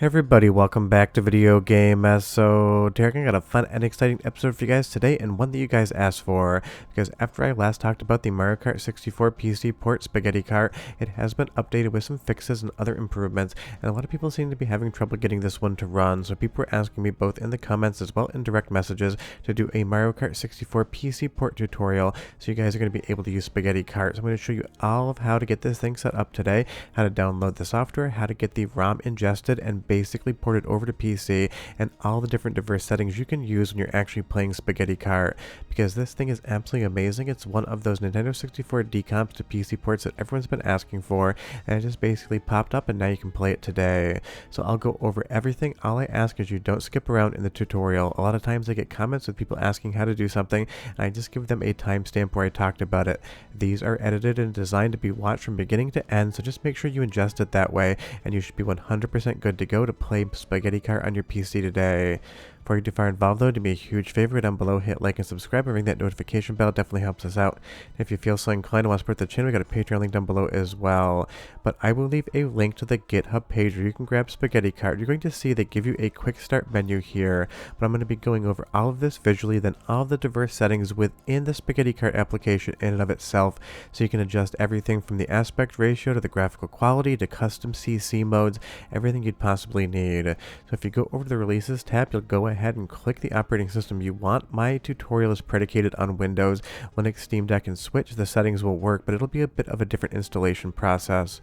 Hey everybody, welcome back to Video Game. So today I got a fun and exciting episode for you guys today, and one that you guys asked for, because after I last talked about the Mario Kart 64 PC port Spaghetti Kart, it has been updated with some fixes and other improvements, and a lot of people seem to be having trouble getting this one to run. So people were asking me both in the comments as well in direct messages to do a Mario Kart 64 PC port tutorial, so you guys are going to be able to use Spaghetti Kart. So I'm going to show you all of how to get this thing set up today, how to download the software, how to get the ROM ingested and basically ported over to PC, and all the different diverse settings you can use when you're actually playing Spaghetti Kart, because this thing is absolutely amazing. It's one of those Nintendo 64 decomps to PC ports that everyone's been asking for, and it just basically popped up and now you can play it today. So I'll go over everything. All I ask is you don't skip around in the tutorial. A lot of times I get comments with people asking how to do something, and I just give them a timestamp where I talked about it. These are edited and designed to be watched from beginning to end, so just make sure you ingest it that way, and you should be 100% good to go to play Spaghetti Kart on your PC today. Before you get too far involved though, do me a huge favor down below, hit like and subscribe and ring that notification bell. It definitely helps us out. And if you feel so inclined and want to support the channel, we got a Patreon link down below as well. But I will leave a link to the GitHub page where you can grab Spaghetti Kart. You're going to see they give you a quick start menu here, but I'm going to be going over all of this visually, then all of the diverse settings within the Spaghetti Kart application in and of itself, so you can adjust everything from the aspect ratio to the graphical quality to custom CC modes, everything you'd possibly need. So if you go over to the releases tab, you'll go ahead and click the operating system you want. My tutorial is predicated on Windows. Linux, Steam Deck, and Switch. The settings will work, but it'll be a bit of a different installation process.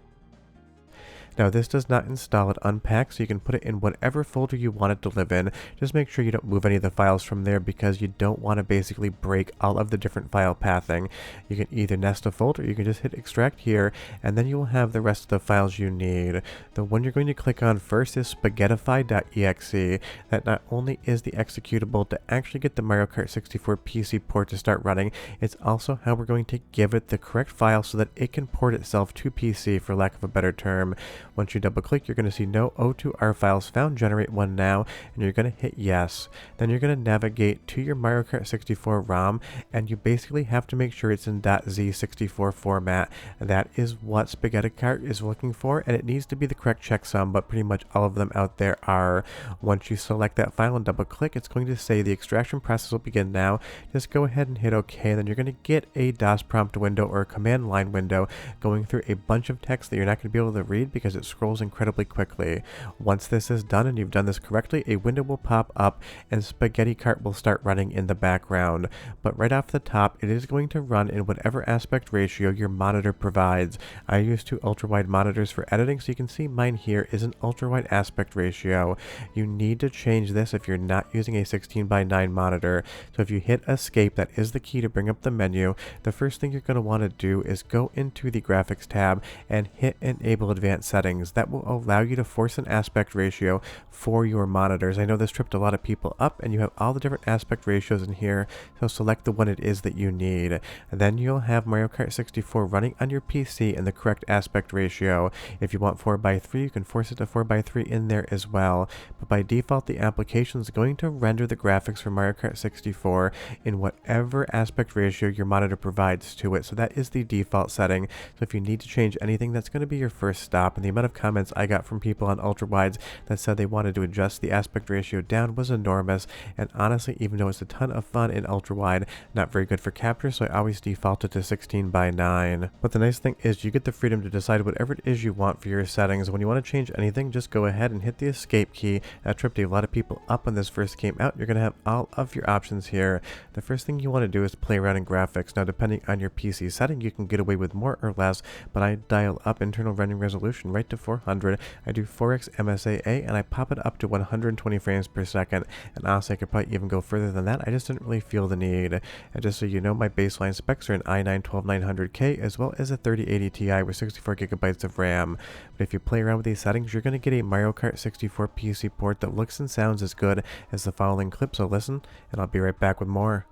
Now this does not install it unpacked, so you can put it in whatever folder you want it to live in. Just make sure you don't move any of the files from there, because you don't want to basically break all of the different file pathing. You can either nest a folder, you can just hit extract here, and then you will have the rest of the files you need. The one you're going to click on first is spaghettify.exe. That not only is the executable to actually get the Mario Kart 64 PC port to start running, it's also how we're going to give it the correct file so that it can port itself to PC, for lack of a better term. Once you double click, you're going to see no O2R files found, generate one now, and you're going to hit yes. Then you're going to navigate to your Mario Kart 64 ROM, and you basically have to make sure it's in .z64 format. That is what Spaghetti Kart is looking for, and it needs to be the correct checksum, but pretty much all of them out there are. Once you select that file and double click, it's going to say the extraction process will begin now. Just go ahead and hit OK, and then you're going to get a DOS prompt window or a command line window going through a bunch of text that you're not going to be able to read because it scrolls incredibly quickly. Once this is done and you've done this correctly, a window will pop up and Spaghetti Kart will start running in the background. But right off the top, it is going to run in whatever aspect ratio your monitor provides. I use two ultra-wide monitors for editing, so you can see mine here is an ultra-wide aspect ratio. You need to change this if you're not using a 16:9 monitor. So if you hit escape, that is the key to bring up the menu. The first thing you're going to want to do is go into the graphics tab and hit enable advanced settings. That will allow you to force an aspect ratio for your monitors. I know this tripped a lot of people up, and you have all the different aspect ratios in here, so select the one it is that you need. And then you'll have Mario Kart 64 running on your PC in the correct aspect ratio. If you want 4:3, you can force it to 4:3 in there as well, but by default the application is going to render the graphics for Mario Kart 64 in whatever aspect ratio your monitor provides to it. So that is the default setting. So if you need to change anything, that's going to be your first stop. And the amount of comments I got from people on ultra wides that said they wanted to adjust the aspect ratio down was enormous, and honestly, even though it's a ton of fun in ultra wide, not very good for capture, so I always default it to 16:9. But the nice thing is you get the freedom to decide whatever it is you want for your settings. When you want to change anything, just go ahead and hit the escape key. That tripped a lot of people up when this first came out. You're going to have all of your options here. The first thing you want to do is play around in graphics. Now depending on your PC setting, you can get away with more or less, but I dial up internal rendering resolution right to 400. I do 4x MSAA, and I pop it up to 120 frames per second. And honestly, I could probably even go further than that. I just didn't really feel the need. And just so you know, my baseline specs are an i9-12900K as well as a 3080 Ti with 64 gigabytes of RAM. But if you play around with these settings, you're going to get a Mario Kart 64 PC port that looks and sounds as good as the following clip. So listen, and I'll be right back with more.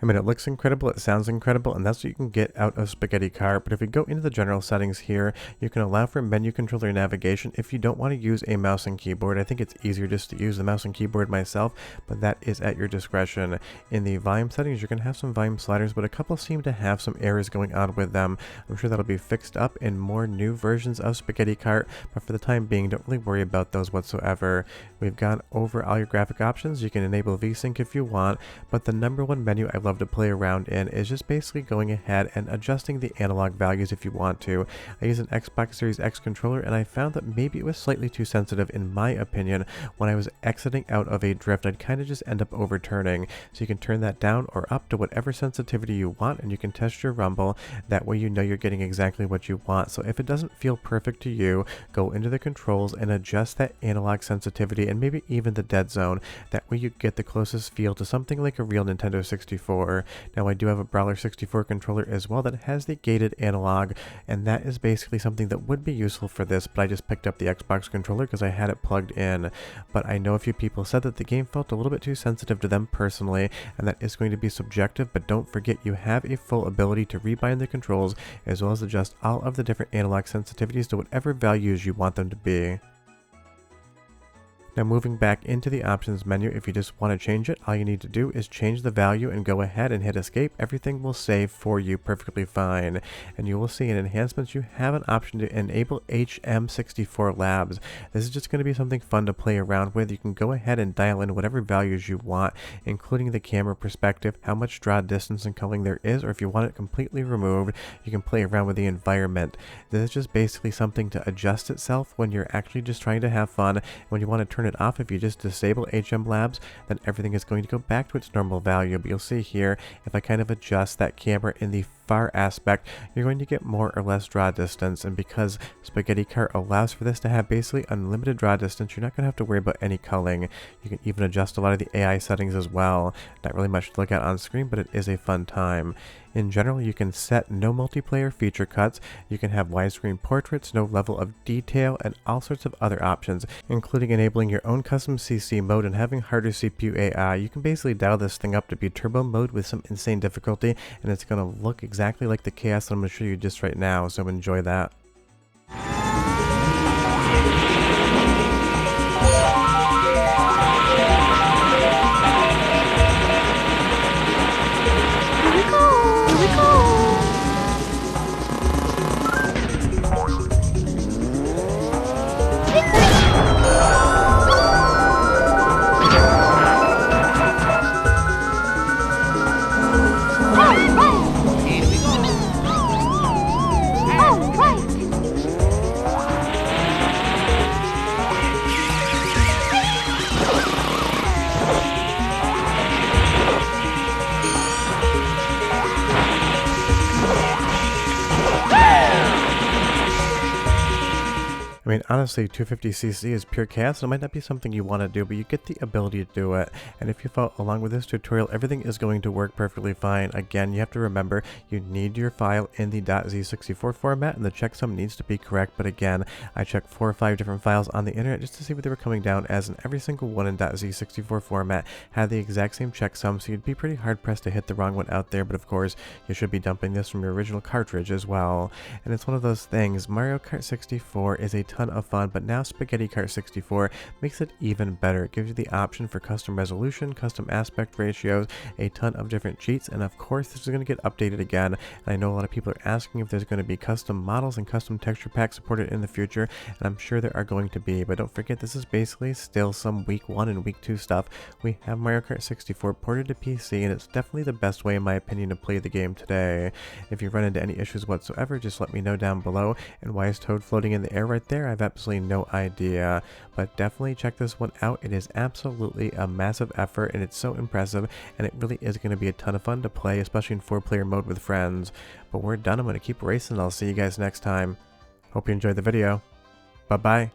I mean, it looks incredible, it sounds incredible, and that's what you can get out of Spaghetti Kart. But if we go into the general settings here, you can allow for menu controller navigation if you don't want to use a mouse and keyboard. I think it's easier just to use the mouse and keyboard myself, but that is at your discretion. In the volume settings, you're going to have some volume sliders, but a couple seem to have some errors going on with them. I'm sure that'll be fixed up in more new versions of Spaghetti Kart, but for the time being, don't really worry about those whatsoever. We've gone over all your graphic options. You can enable VSync if you want, but the number one menu I love to play around in is just basically going ahead and adjusting the analog values if you want to. I use an Xbox Series X controller, and I found that maybe it was slightly too sensitive in my opinion. When I was exiting out of a drift, I'd kind of just end up overturning. So you can turn that down or up to whatever sensitivity you want, and you can test your rumble. That way you know you're getting exactly what you want. So if it doesn't feel perfect to you, go into the controls and adjust that analog sensitivity and maybe even the dead zone. That way you get the closest feel to something like a real Nintendo 64. Now I do have a Brawler 64 controller as well that has the gated analog, and that is basically something that would be useful for this, but I just picked up the Xbox controller because I had it plugged in. But I know a few people said that the game felt a little bit too sensitive to them personally, and that is going to be subjective, but don't forget you have a full ability to rebind the controls as well as adjust all of the different analog sensitivities to whatever values you want them to be. Now moving back into the options menu, if you just want to change it, all you need to do is change the value and go ahead and hit escape. Everything will save for you perfectly fine. And you will see in enhancements you have an option to enable HM64 labs. This is just going to be something fun to play around with. You can go ahead and dial in whatever values you want, including the camera perspective, how much draw distance and culling there is, or if you want it completely removed, you can play around with the environment. This is just basically something to adjust itself when you're actually just trying to have fun. When you want to turn it off, if you just disable HM labs, then everything is going to go back to its normal value. But you'll see here, if I kind of adjust that camera in the far aspect, you're going to get more or less draw distance. And because Spaghetti Kart allows for this to have basically unlimited draw distance, you're not going to have to worry about any culling. You can even adjust a lot of the AI settings as well. Not really much to look at on screen, but it is a fun time. In general, you can set no multiplayer feature cuts, you can have widescreen portraits, no level of detail, and all sorts of other options, including enabling your own custom CC mode and having harder CPU AI. You can basically dial this thing up to be turbo mode with some insane difficulty, and it's going to look exactly like the chaos that I'm going to show you just right now, so enjoy that. I mean, honestly, 250cc is pure chaos, and it might not be something you want to do, but you get the ability to do it. And if you follow along with this tutorial, everything is going to work perfectly fine. Again, you have to remember, you need your file in the .z64 format, and the checksum needs to be correct. But again, I checked 4 or 5 different files on the internet just to see what they were coming down as, and every single one in .z64 format had the exact same checksum, so you'd be pretty hard-pressed to hit the wrong one out there. But of course, you should be dumping this from your original cartridge as well. And it's one of those things, Mario Kart 64 is a ton of fun, but now Spaghetti Kart 64 makes it even better. It gives you the option for custom resolution, custom aspect ratios, a ton of different cheats, and of course this is going to get updated again. And I know a lot of people are asking if there's going to be custom models and custom texture packs supported in the future, and I'm sure there are going to be, but don't forget this is basically still some week 1 and week 2 stuff. We have Mario Kart 64 ported to PC, and it's definitely the best way in my opinion to play the game today. If you run into any issues whatsoever, just let me know down below. And why is Toad floating in the air right there? I've absolutely no idea, but definitely check this one out. It is absolutely a massive effort, and it's so impressive, and it really is going to be a ton of fun to play, especially in 4-player mode with friends. But we're done. I'm going to keep racing. I'll see you guys next time. Hope you enjoyed the video. Bye bye.